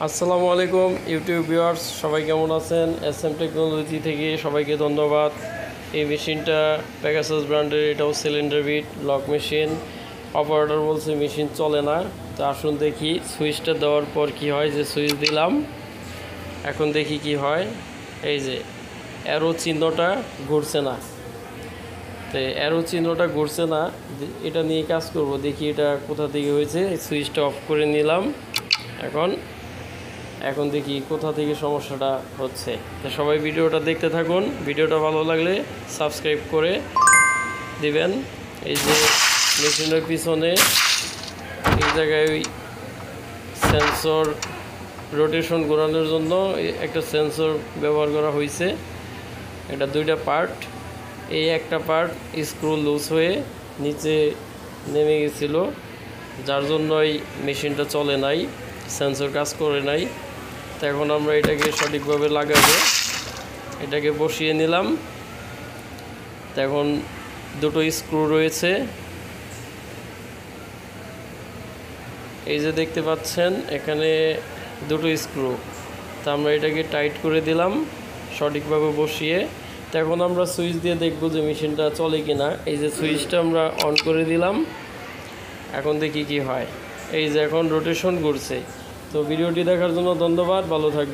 আসসালামু আলাইকুম YouTube viewers, সবাই কেমন আছেন? SM টেকনোলজি থেকে সবাইকে ধন্যবাদ। এই মেশিনটা পেগাসাস ব্র্যান্ডের, এটাও cylinder bed lock machine. Operator বলছে মেশিন চলে না, তো আসুন দেখি সুইচটা দেওয়ার পর কি হয়। যে সুইচ দিলাম, এখন দেখি কি হয়। এই যে অ্যারো চিহ্নটা ঘুরছে না, তো অ্যারো চিহ্নটা ঘুরছে না, এটা নিয়ে কাজ করব। দেখি এটা কোথা থেকে হয়েছে। সুইচটা অফ করে নিলাম। এখন দেখি কোথা থেকে সমস্যাটা হচ্ছে। তো সবাই ভিডিওটা দেখতে থাকুন। ভিডিওটা ভালো লাগলে সাবস্ক্রাইব করে দিবেন। এই যে মেশিনের পিছনে এই জায়গায় ওই সেন্সর রোটেশন ঘোরানোর জন্য একটা সেন্সর ব্যবহার করা হয়েছে। এটা দুইটা পার্ট। এই একটা পার্ট স্ক্রু লুজ হয়ে নিচে নেমে গেছিলো, যার জন্যই মেশিনটা চলে নাই, সেন্সর কাজ করে নাই। তো এখন আমরা এটাকে সঠিকভাবে লাগাবো। এটাকে বসিয়ে নিলাম। তো এখন দুটো স্ক্রু রয়েছে, এই যে দেখতে পাচ্ছেন এখানে দুটো স্ক্রু। তো আমরা এটাকে টাইট করে দিলাম সঠিকভাবে বসিয়ে। তো এখন আমরা সুইচ দিয়ে দেখবো যে মেশিনটা চলে কিনা। এই যে সুইচটা আমরা অন করে দিলাম, এখন দেখি কি হয়। এই যে এখন রোটেশন ঘুরছে। তো ভিডিওটি দেখার জন্য ধন্যবাদ, ভালো থাকবেন।